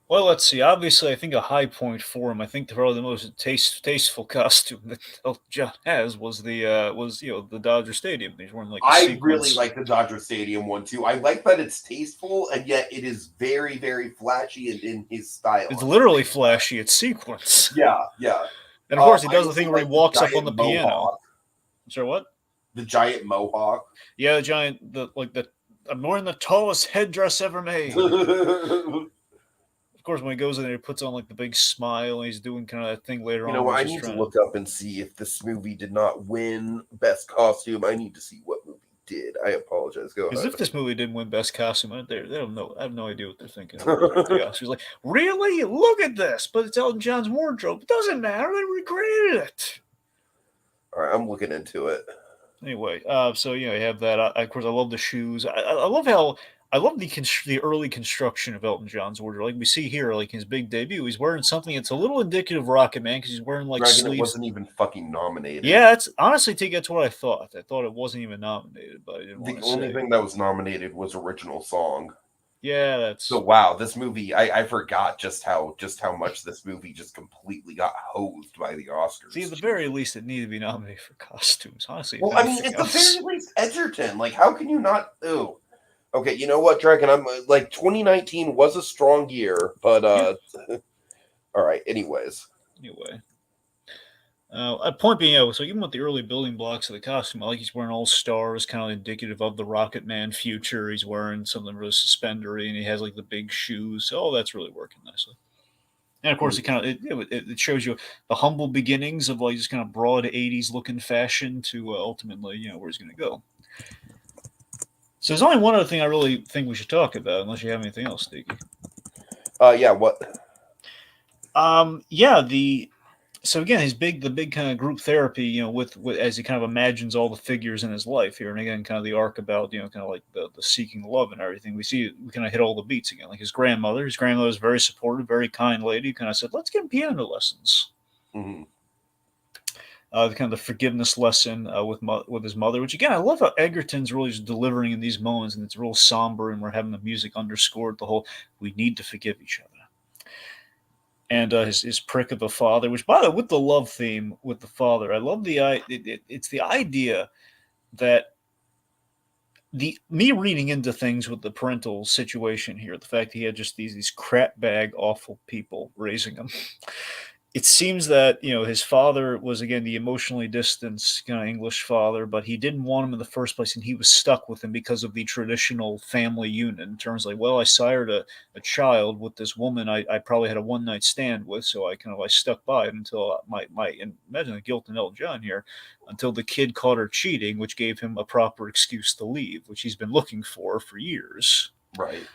Well, let's see. Obviously, I think a high point for him. I think probably the most tasteful costume that Elton John has was the Dodger Stadium. He's wearing like a I really sequence. like the Dodger Stadium one too. I like that it's tasteful and yet it is very, very flashy and in his style. It's literally flashy. It's sequence. Yeah. And of course, he I does the also thing where he like walks up on giant the piano. mohawk. Sure, what? The giant mohawk. Yeah, the giant. I'm wearing the tallest headdress ever made. Of course, when he goes in there, he puts on like the big smile, and he's doing kind of that thing later on. I need to look up and see if this movie did not win Best Costume. I need to see what movie did. I apologize. Go ahead. Because if this movie didn't win Best Costume, they don't know. I have no idea what they're thinking. The Oscars, like, really? Look at this! But it's Elton John's wardrobe. It doesn't matter. They recreated it. All right, I'm looking into it. Anyway, so you have that. Of course, I love the shoes. I love how. I love the early construction of Elton John's wardrobe. Like we see here, like his big debut, he's wearing something that's a little indicative of Rocketman because he's wearing like Dragon, sleeves. it wasn't even fucking nominated. Yeah, that's honestly, that's what I thought. I thought it wasn't even nominated, but I didn't want to say. The only thing that was nominated was original song. Yeah, that's so wow. This movie, I forgot just how much this movie just completely got hosed by the Oscars. See, at the very least, it needed to be nominated for costumes. Honestly, well, I mean, at the very least, Edgerton. Like, how can you not? Oh, okay. You know what, Dragon? I'm like 2019 was a strong year, but all right. Anyways. Point being, so even with the early building blocks of the costume, I like he's wearing all stars, kind of indicative of the Rocketman future. He's wearing something really suspendery, and he has like the big shoes. So that's really working nicely. And of course, it shows you the humble beginnings of like this kind of broad '80s looking fashion to ultimately, where he's going to go. So there's only one other thing I really think we should talk about, unless you have anything else, Tiki. Yeah. What? So again, the big kind of group therapy, with as he kind of imagines all the figures in his life here, and again, kind of the arc about, kind of like the seeking love and everything. We kind of hit all the beats again, like his grandmother. His grandmother was very supportive, very kind lady. Kind of said, "Let's get him piano lessons." Mm-hmm. The kind of the forgiveness lesson with his mother, which again, I love how Egerton's really just delivering in these moments, and it's real somber, and we're having the music underscored the whole. We need to forgive each other. And his prick of the father, which, by the way, with the love theme with the father, I love it's the idea that me reading into things with the parental situation here, the fact he had just these crap bag awful people raising him. It seems that his father was again the emotionally distanced kind of English father, but he didn't want him in the first place, and he was stuck with him because of the traditional family unit. In terms like, well, I sired a child with this woman I probably had a one night stand with, so I stuck by it until and imagine the guilt in Elton John here, until the kid caught her cheating, which gave him a proper excuse to leave, which he's been looking for years. Right.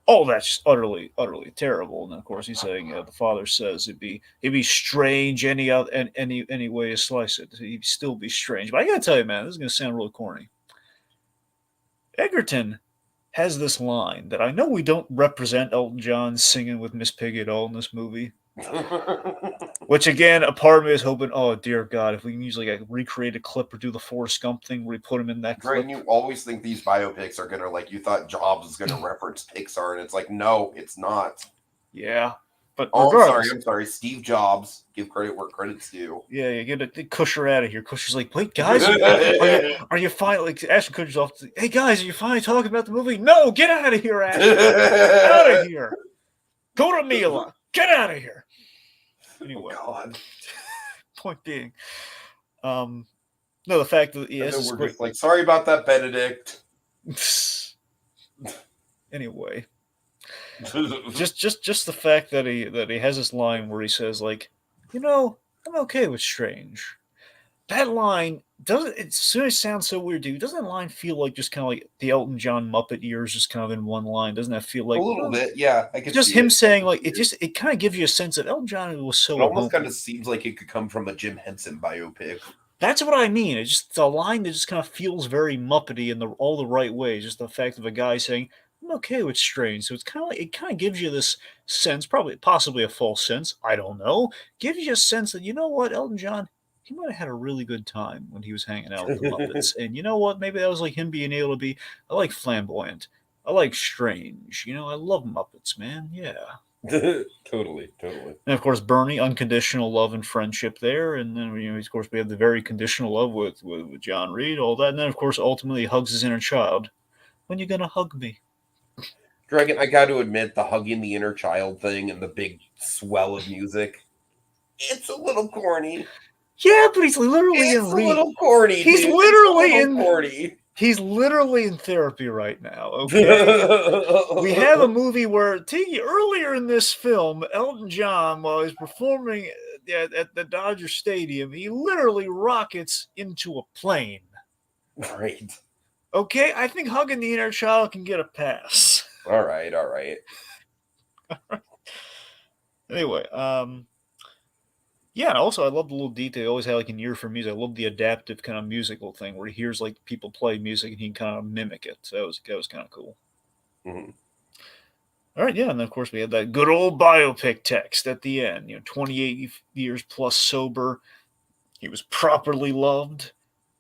Oh, that's utterly, utterly terrible. And of course, he's saying, the father says it'd be strange any way you slice it. He'd still be strange. But I gotta tell you, man, this is gonna sound really corny. Egerton has this line that I know we don't represent Elton John singing with Miss Piggy at all in this movie. Which again, a part of me is hoping, oh dear God, if we can usually recreate a clip or do the Forrest Gump thing where we put him in that clip. Dragon, you always think these biopics are gonna you thought Jobs was gonna reference Pixar, and it's like, no, it's not. Yeah. But oh, regardless, I'm sorry. Steve Jobs. Give credit where credit's due. yeah, you get to Kusher out of here. Kusher's like, wait, guys, are you finally? Like, Ashton Kutcher's off. Hey, guys, are you finally talking about the movie? No, get out of here, Ashton. Out of here. Go to Mila. Get out of here. Anyway, oh, God. Point being, no, the fact that we're just like, sorry about that, Benedict. Anyway. just the fact that he has this line where he says like, I'm okay with strange. That line doesn't. It sounds so weird, dude. Doesn't that line feel like just kind of like the Elton John Muppet ears, just kind of in one line? Doesn't that feel like a little bit? Yeah, I can. Just him saying like it kind of gives you a sense that Elton John was so. It almost kind of seems like it could come from a Jim Henson biopic. That's what I mean. It's just a line that just kind of feels very Muppety in all the right ways. Just the fact of a guy saying, I'm okay with strange. So it's kind of like, it kind of gives you this sense, possibly a false sense, I don't know, gives you a sense that, you know what, Elton John, he might have had a really good time when he was hanging out with the Muppets. And you know what, maybe that was like him being able to be, I like flamboyant, I like strange, I love Muppets, man, yeah. Totally. And of course, Bernie, unconditional love and friendship there, and then of course we have the very conditional love with John Reed, all that, and then of course ultimately he hugs his inner child. When you gonna hug me? Dragon, I got to admit, the hugging the inner child thing and the big swell of music, it's a little corny. Yeah, but he's literally it's a little corny. He's dude. literally corny. He's literally in therapy right now, okay? We have a movie where, Tiki, earlier in this film, Elton John, while he's performing at the Dodger Stadium, he literally rockets into a plane. Right. Okay, I think hugging the inner child can get a pass. All right. Anyway, yeah, and also I love the little detail. I always had like an ear for music. I love the adaptive kind of musical thing where he hears like people play music and he can kind of mimic it. So that was kind of cool. Mm-hmm. All right, yeah, and then of course we had that good old biopic text at the end. 28 years plus sober. He was properly loved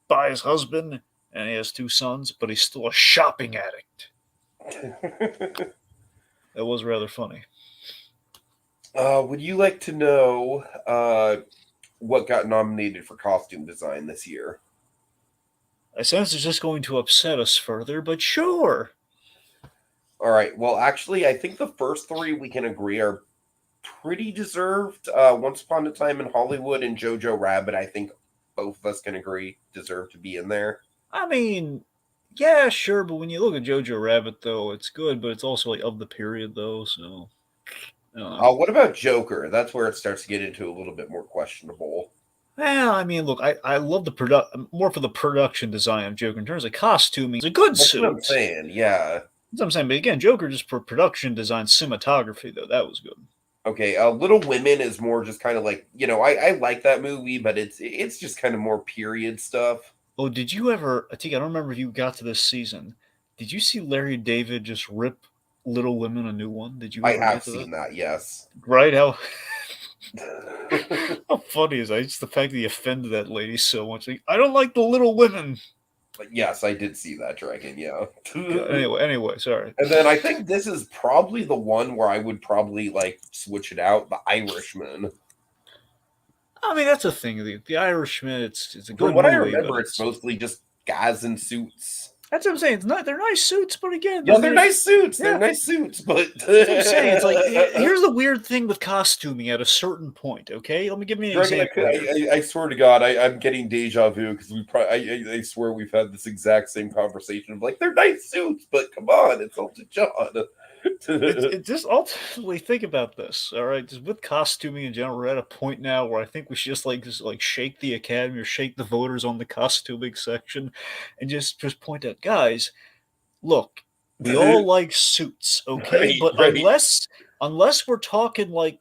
by his husband, and he has 2 sons, but he's still a shopping addict. That was rather funny. Would you like to know what got nominated for costume design this year? I sense it's just going to upset us further, but sure. All right. Well, actually, I think the first 3 we can agree are pretty deserved. Once Upon a Time in Hollywood and Jojo Rabbit, I think both of us can agree deserve to be in there. I mean, yeah, sure, but when you look at Jojo Rabbit, though, it's good, but it's also like of the period, though, so... what about Joker? That's where it starts to get into a little bit more questionable. Well, I mean, look, I love the more for the production design of Joker. In terms of costuming, it's a good suit. That's what I'm saying, yeah. That's what I'm saying, but again, Joker just for production design, cinematography, though, that was good. Okay, Little Women is more just kind of like, I like that movie, but it's just kind of more period stuff. Oh, did you ever, I don't remember if you got to this season, did you see Larry David just rip Little Women a new one? Did you ever I have seen that, yes. Right? How funny is that? It's the fact that he offended that lady so much. Like, I don't like the Little Women. But yes, I did see that, Dragon, yeah. Anyway, sorry. And then I think this is probably the one where I would probably switch it out, The Irishman. I mean, that's a thing. The Irishman, it's a good movie. From what I remember, it's mostly just guys in suits. That's what I'm saying. It's not. They're nice suits, but again, Yeah, they're nice suits. They're Yeah. nice suits, but That's what I'm saying. It's like here's the weird thing with costuming at a certain point. Okay, let me give you an Dragon, example here. I swear to God, I'm getting deja vu because we probably I swear we've had this exact same conversation of like they're nice suits, but come on, it's Elton John. It just ultimately think about this. All right, just with costuming in general, we're at a point now where I think we should just like shake the Academy or shake the voters on the costuming section, and just point out, guys, look, we all like suits, okay? Right, But right. unless we're talking like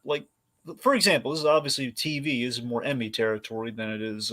for example, this is obviously TV is more Emmy territory than it is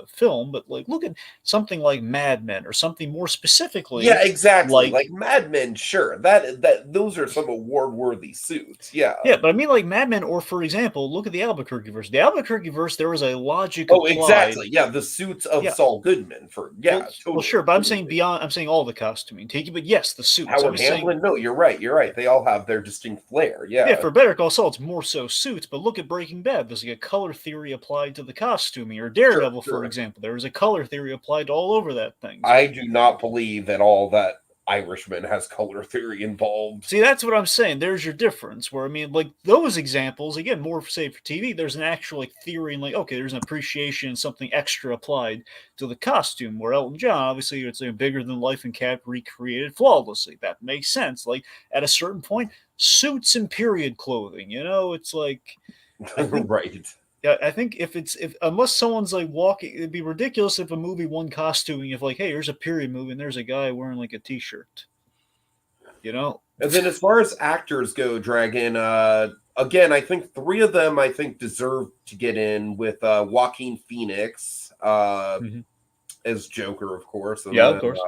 film, but like look at something like Mad Men or something more Yeah, specifically exactly. like Like Mad Men, sure. That those are some award-worthy suits. Yeah. yeah, but I mean like Mad Men, or for example, look at the Albuquerque verse. The Albuquerque verse, there was a logic Oh, applied. exactly. Yeah, the suits of Yeah, Saul Goodman for well, yeah, well, totally, sure, but I'm saying totally. beyond. I'm saying all the costuming, Tiki. But yes, the suits. I'm Howard just saying Hamlin. No, you're right. You're right. They all have their distinct flair. yeah, Yeah, for Better Call Saul, it's more so suits, but look at Breaking Bad. There's like a color theory applied to the costuming, or sure, Daredevil, for sure. example. There is a color theory applied all over that thing. I do not believe at all that Irishman has color theory involved. See, that's what I'm saying. There's your difference. Where I mean, like those examples, again, more say for TV. There's an actual like theory, and like okay, there's an appreciation and something extra applied to the costume. Where Elton John, obviously, it's a bigger than life and Cap recreated flawlessly. That makes sense. Like at a certain point, suits and period clothing. It's like I think Right. yeah, I think if unless someone's like walking, it'd be ridiculous if a movie won costuming. If like, hey, here's a period movie and there's a guy wearing like a t-shirt, you know? And then as far as actors go, Dragon, again, I think three of them I think deserve to get in with Joaquin Phoenix Mhm. as Joker, of course, and Yeah, of then course.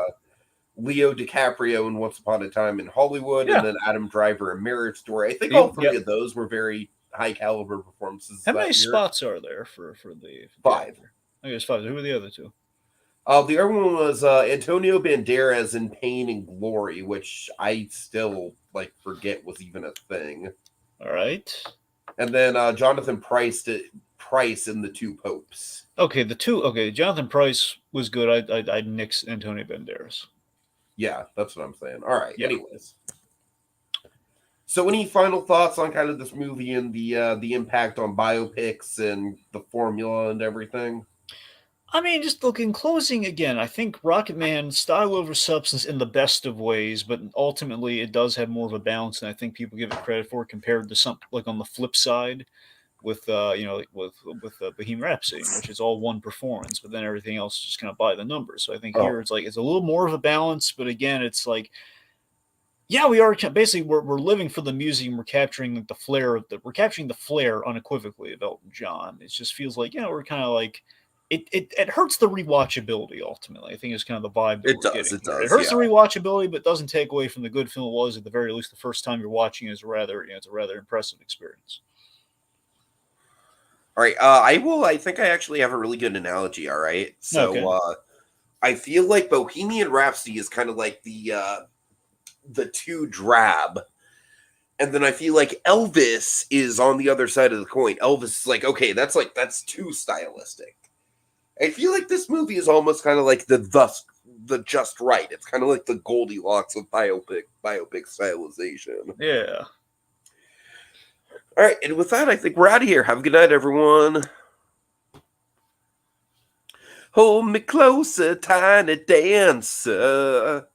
Leo DiCaprio in Once Upon a Time in Hollywood, and Yeah. then Adam Driver in Marriage Story. I think all Yeah. three of those were very high caliber performances How that many year. spots are there for the Five. actor? I guess five. Who are the other two? The other one was Antonio Banderas in Pain and Glory, which I still like forget was even a thing. All right. And then Jonathan Price in The Two Popes. Okay, the two. Okay, Jonathan Price was good. I'd nix Antonio Banderas. Yeah, that's what I'm saying. All right. Yeah. Anyways, so any final thoughts on kind of this movie and the impact on biopics and the formula and everything? I mean, just look in closing again. I think Rocketman style over substance in the best of ways, but ultimately it does have more of a balance than I think people give it credit for compared to some like on the flip side with like with Bohemian Rhapsody, which is all one performance, but then everything else is just kind of by the numbers. So I think here Oh, it's like it's a little more of a balance, but again, it's like yeah, we are basically we're living for the music. And we're capturing like the flair we're capturing the flair unequivocally of Elton John. It just feels like we're kind of like it hurts the rewatchability ultimately. I think it's kind of the vibe that it we're does. getting It here. It does. hurts Yeah. the rewatchability, but doesn't take away from the good film it was. At the very least, the first time you're watching is rather it's a rather impressive experience. All right. I think I actually have a really good analogy. All right. So Okay. I feel like Bohemian Rhapsody is kind of like the two drab. And then I feel like Elvis is on the other side of the coin. Elvis is okay, that's too stylistic. I feel like this movie is almost kind of like the just right. It's kind of like the Goldilocks of biopic stylization. Yeah. All right, and with that, I think we're out of here. Have a good night, everyone. Hold me closer, tiny dancer.